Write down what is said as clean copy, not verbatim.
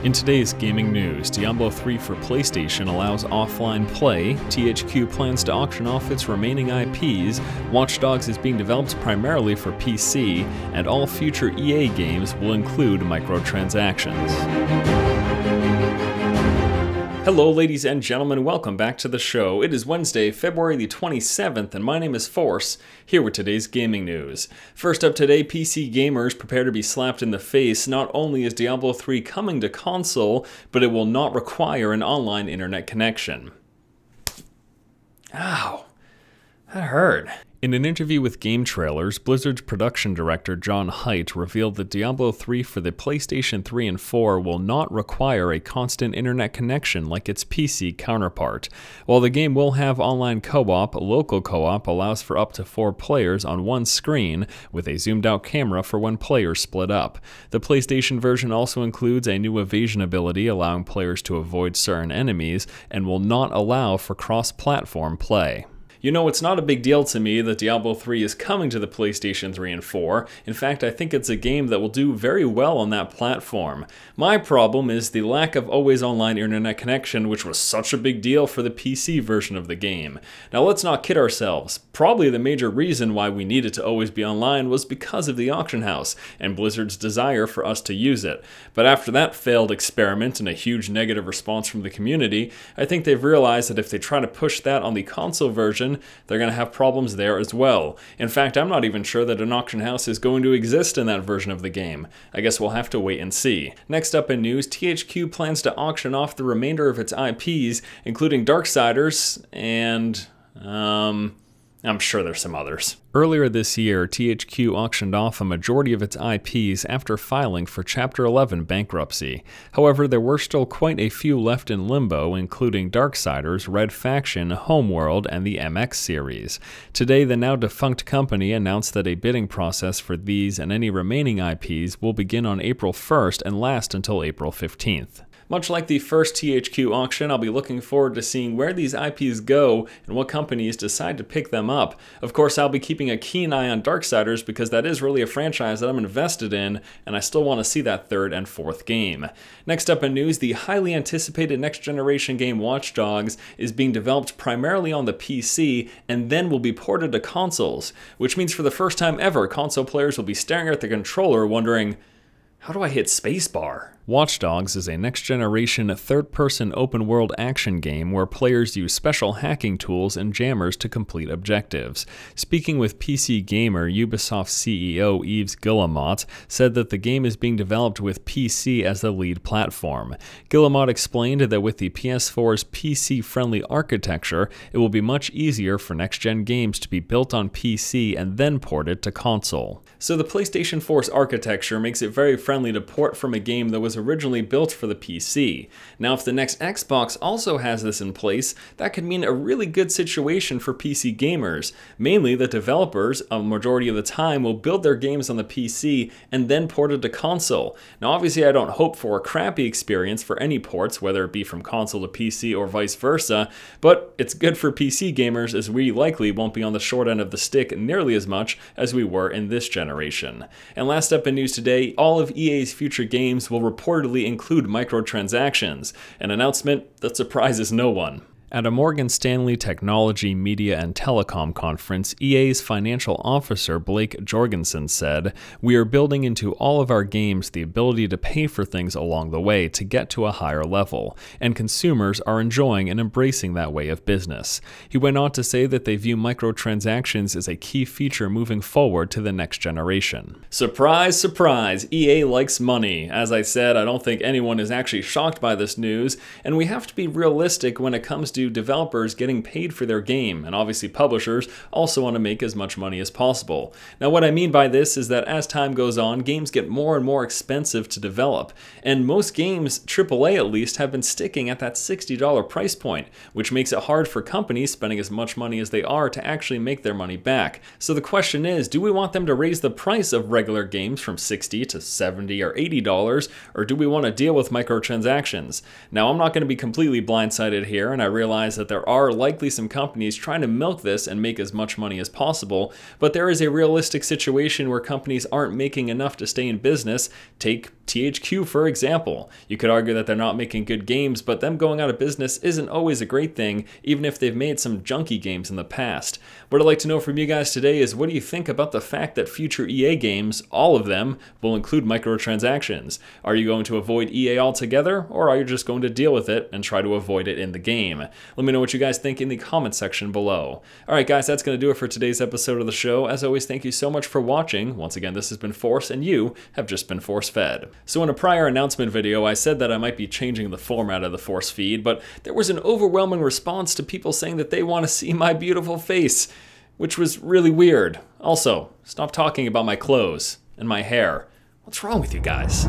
In today's gaming news, Diablo 3 for PlayStation allows offline play, THQ plans to auction off its remaining IPs, Watch Dogs is being developed primarily for PC, and all future EA games will include microtransactions. Hello ladies and gentlemen, welcome back to the show. It is Wednesday, February the 27th, and my name is Force, here with today's gaming news. First up today, PC gamers prepare to be slapped in the face. Not only is Diablo 3 coming to console, but it will not require an online internet connection. Ow, that hurt. In an interview with Game Trailers, Blizzard's production director John Haidt revealed that Diablo 3 for the PlayStation 3 and 4 will not require a constant internet connection like its PC counterpart. While the game will have online co-op, local co-op allows for up to 4 players on one screen, with a zoomed-out camera for when players split up. The PlayStation version also includes a new evasion ability allowing players to avoid certain enemies, and will not allow for cross-platform play. You know, it's not a big deal to me that Diablo 3 is coming to the PlayStation 3 and 4. In fact, I think it's a game that will do very well on that platform. My problem is the lack of always online internet connection, which was such a big deal for the PC version of the game. Now let's not kid ourselves. Probably the major reason why we needed to always be online was because of the auction house and Blizzard's desire for us to use it. But after that failed experiment and a huge negative response from the community, I think they've realized that if they try to push that on the console version, they're going to have problems there as well. In fact, I'm not even sure that an auction house is going to exist in that version of the game. I guess we'll have to wait and see. Next up in news, THQ plans to auction off the remainder of its IPs, including Darksiders and, I'm sure there's some others. Earlier this year, THQ auctioned off a majority of its IPs after filing for Chapter 11 bankruptcy. However, there were still quite a few left in limbo, including Darksiders, Red Faction, Homeworld, and the MX series. Today, the now-defunct company announced that a bidding process for these and any remaining IPs will begin on April 1st and last until April 15th. Much like the first THQ auction, I'll be looking forward to seeing where these IPs go and what companies decide to pick them up. Of course, I'll be keeping a keen eye on Darksiders because that is really a franchise that I'm invested in, and I still want to see that third and fourth game. Next up in news, the highly anticipated next-generation game Watch Dogs is being developed primarily on the PC and then will be ported to consoles, which means for the first time ever, console players will be staring at the controller wondering, how do I hit spacebar? Watch Dogs is a next-generation third-person open-world action game where players use special hacking tools and jammers to complete objectives. Speaking with PC Gamer, Ubisoft CEO Yves Guillemot said that the game is being developed with PC as the lead platform. Guillemot explained that with the PS4's PC-friendly architecture, it will be much easier for next-gen games to be built on PC and then ported to console. So the PlayStation 4's architecture makes it very friendly to port from a game that was originally built for the PC. Now, if the next Xbox also has this in place, that could mean a really good situation for PC gamers. Mainly, the developers, a majority of the time, will build their games on the PC and then port it to console. Now, obviously, I don't hope for a crappy experience for any ports, whether it be from console to PC or vice versa, but it's good for PC gamers as we likely won't be on the short end of the stick nearly as much as we were in this generation. And last up in news today, all of EA's future games will reportedly include microtransactions, an announcement that surprises no one. At a Morgan Stanley Technology, Media, and Telecom conference, EA's financial officer Blake Jorgensen said, "We are building into all of our games the ability to pay for things along the way to get to a higher level, and consumers are enjoying and embracing that way of business." He went on to say that they view microtransactions as a key feature moving forward to the next generation. Surprise, surprise, EA likes money. As I said, I don't think anyone is actually shocked by this news, and we have to be realistic when it comes to developers getting paid for their game, and obviously publishers also want to make as much money as possible. Now what I mean by this is that as time goes on, games get more and more expensive to develop, and most games, AAA at least, have been sticking at that $60 price point, which makes it hard for companies spending as much money as they are to actually make their money back. So the question is, do we want them to raise the price of regular games from $60 to $70 or $80, or do we want to deal with microtransactions? Now I'm not going to be completely blindsided here, and I realize that there are likely some companies trying to milk this and make as much money as possible, but there is a realistic situation where companies aren't making enough to stay in business. Take THQ, for example. You could argue that they're not making good games, but them going out of business isn't always a great thing, even if they've made some junky games in the past. What I'd like to know from you guys today is, what do you think about the fact that future EA games, all of them, will include microtransactions? Are you going to avoid EA altogether, or are you just going to deal with it and try to avoid it in the game? Let me know what you guys think in the comment section below. Alright guys, that's going to do it for today's episode of the show. As always, thank you so much for watching. Once again, this has been Force, and you have just been force-fed. So in a prior announcement video, I said that I might be changing the format of the Force feed, but there was an overwhelming response to people saying that they want to see my beautiful face, which was really weird. Also, stop talking about my clothes and my hair. What's wrong with you guys?